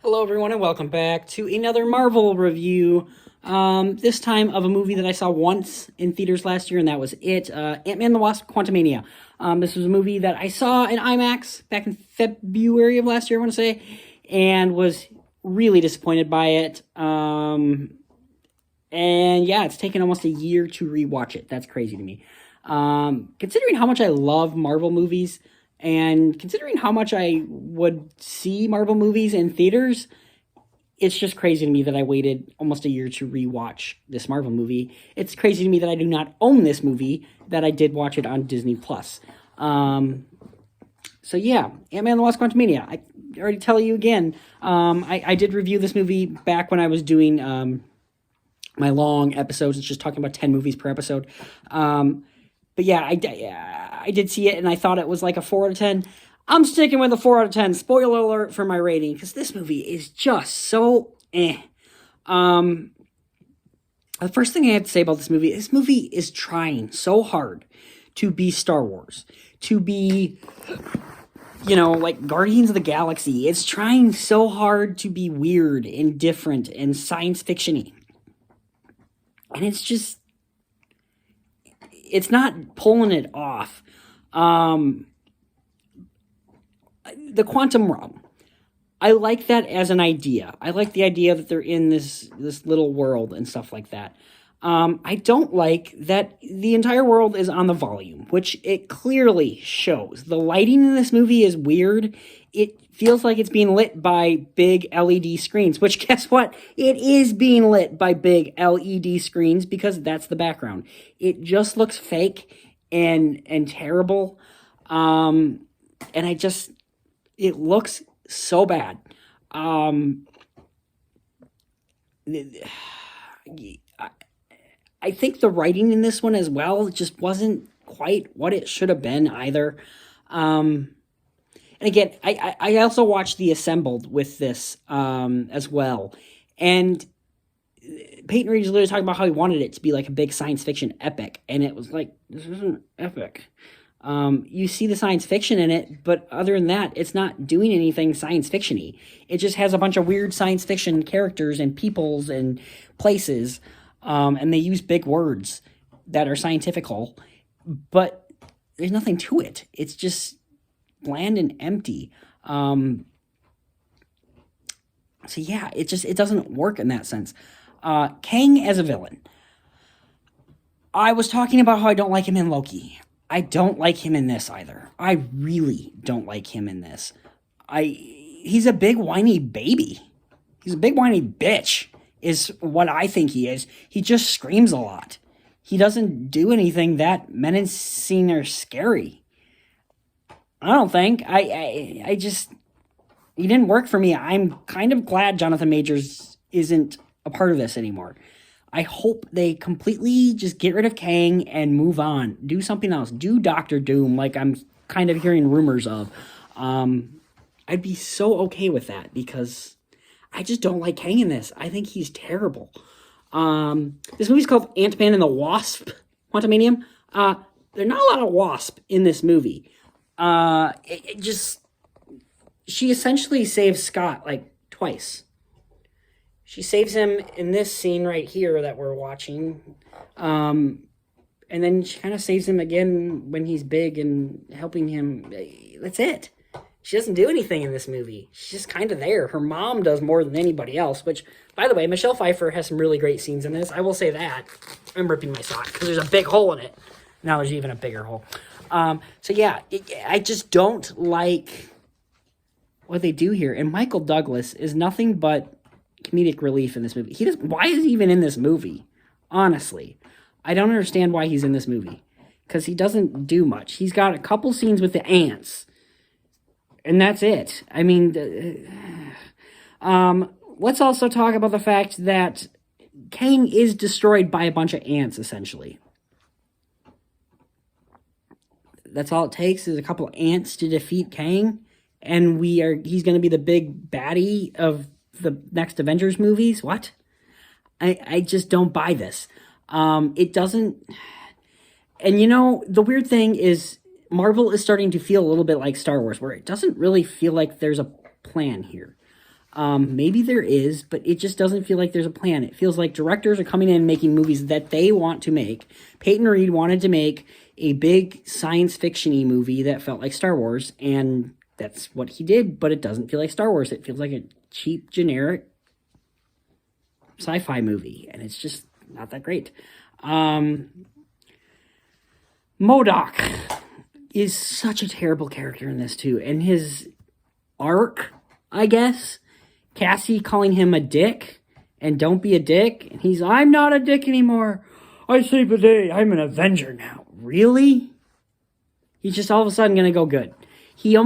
Hello, everyone, and welcome back to another Marvel review. This time of a movie that I saw once in theaters last year, and that was it. Ant-Man and the Wasp: Quantumania. This was a movie that I saw in IMAX back in February of last year, I want to say, and was really disappointed by it. And yeah, it's taken almost a year to rewatch it. That's crazy to me. Considering how much I love Marvel movies, and considering how much I would see Marvel movies in theaters, it's just crazy to me that I waited almost a year to rewatch this Marvel movie. It's crazy to me that I do not own this movie, that I did watch it on Disney+. So yeah, Ant-Man and the Wasp: Quantumania. I already tell you again, I did review this movie back when I was doing my long episodes. It's just talking about 10 movies per episode. But yeah, I did see it, and I thought it was like a 4 out of 10. I'm sticking with a 4 out of 10. Spoiler alert for my rating, because this movie is just so eh. The first thing I have to say about this movie is trying so hard to be Star Wars, to be, like Guardians of the Galaxy. It's trying so hard to be weird and different and science fiction-y. And it's not pulling it off. The quantum realm, I like that as an idea. I like the idea that they're in this little world and stuff like that. I don't like that the entire world is on the volume, which it clearly shows. The lighting in this movie is weird. It feels like it's being lit by big LED screens, which, guess what? It is being lit by big LED screens, because that's the background. It just looks fake and terrible. And it looks so bad. I think the writing in this one as well just wasn't quite what it should have been either. And again, I also watched The Assembled with this as well. And Peyton Reed is literally talking about how he wanted it to be like a big science fiction epic. And it was like, this isn't epic. You see the science fiction in it, but other than that, it's not doing anything science fiction-y. It just has a bunch of weird science fiction characters and peoples and places, and they use big words that are scientifical, but there's nothing to it. It's just bland and empty. So yeah, it doesn't work in that sense. Kang as a villain. I was talking about how I don't like him in Loki. I don't like him in this either. I really don't like him in this. He's a big whiny baby. He's a big whiny bitch, is what I think he is. He just screams a lot. He doesn't do anything that menacing or scary. I don't think. He didn't work for me. I'm kind of glad Jonathan Majors isn't a part of this anymore. I hope they completely just get rid of Kang and move on. Do something else. Do Doctor Doom, like I'm kind of hearing rumors of. I'd be so okay with that, because I just don't like Kang in this. I think he's terrible. This movie's called Ant-Man and the Wasp: Quantumania. There are not a lot of Wasp in this movie. She essentially saves Scott like twice. She saves him in this scene right here that we're watching. And then she kind of saves him again when he's big and helping him. That's it. She doesn't do anything in this movie. She's just kind of there. Her mom does more than anybody else, which, by the way, Michelle Pfeiffer has some really great scenes in this. I will say that. I'm ripping my sock because there's a big hole in it. Now there's even a bigger hole. So yeah, I just don't like what they do here. And Michael Douglas is nothing but comedic relief in this movie. Why is he even in this movie? Honestly, I don't understand why he's in this movie, because he doesn't do much. He's got a couple scenes with the ants, and that's it. I mean, let's also talk about the fact that Kang is destroyed by a bunch of ants, essentially. That's all it takes, is a couple of ants to defeat Kang, and he's going to be the big baddie of the next Avengers movies. What? I just don't buy this. It doesn't. And the weird thing is, Marvel is starting to feel a little bit like Star Wars, where it doesn't really feel like there's a plan here. Maybe there is, but it just doesn't feel like there's a plan. It feels like directors are coming in and making movies that they want to make. Peyton Reed wanted to make a big science fiction-y movie that felt like Star Wars, and that's what he did, but it doesn't feel like Star Wars. It feels like a cheap, generic sci-fi movie, and it's just not that great. MODOK is such a terrible character in this, too, and his arc, I guess, Cassie calling him a dick, and don't be a dick, and he's, I'm not a dick anymore. I save the day. I'm an Avenger now. Really? He's just all of a sudden going to go good. He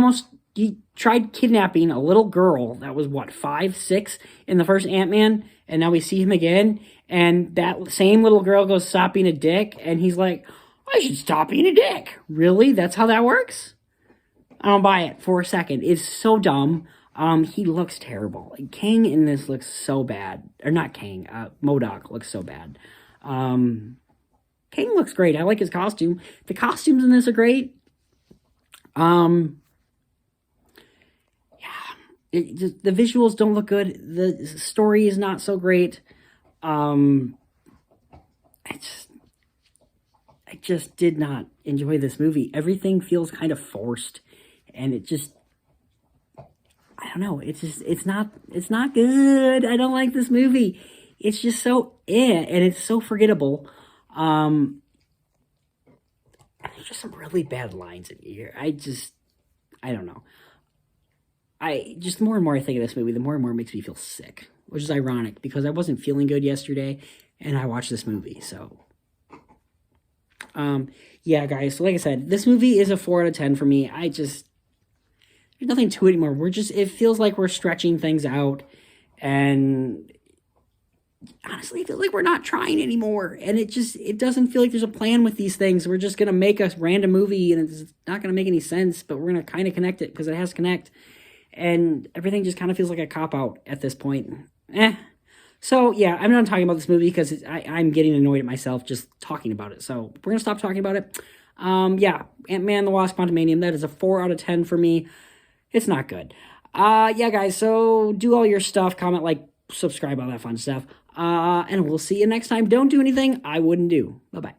tried kidnapping a little girl that was, what, 5, 6 in the first Ant-Man, and now we see him again, and that same little girl goes, stop being a dick, and he's like, I should stop being a dick. Really? That's how that works? I don't buy it for a second. It's so dumb. He looks terrible. Kang in this looks so bad. Or not Kang, MODOK looks so bad. Kang looks great. I like his costume. The costumes in this are great. The visuals don't look good. The story is not so great. I just did not enjoy this movie. Everything feels kind of forced, and it just, I don't know. It's not good. I don't like this movie. It's just so and it's so forgettable. There's just some really bad lines in here. I don't know. The more and more I think of this movie, the more and more it makes me feel sick, which is ironic because I wasn't feeling good yesterday and I watched this movie. So, yeah, guys. So like I said, this movie is a 4 out of 10 for me. There's nothing to it anymore. It feels like we're stretching things out, and honestly, it feels like we're not trying anymore. And it doesn't feel like there's a plan with these things. We're just going to make a random movie, and it's not going to make any sense, but we're going to kind of connect it because it has to connect. And everything just kind of feels like a cop-out at this point. So, yeah, I'm not talking about this movie because I'm getting annoyed at myself just talking about it. So, we're going to stop talking about it. Yeah, Ant-Man, the Wasp, Quantumania, that is a 4 out of 10 for me. It's not good. Yeah, guys, so do all your stuff. Comment, like, subscribe, all that fun stuff. And we'll see you next time. Don't do anything I wouldn't do. Bye-bye.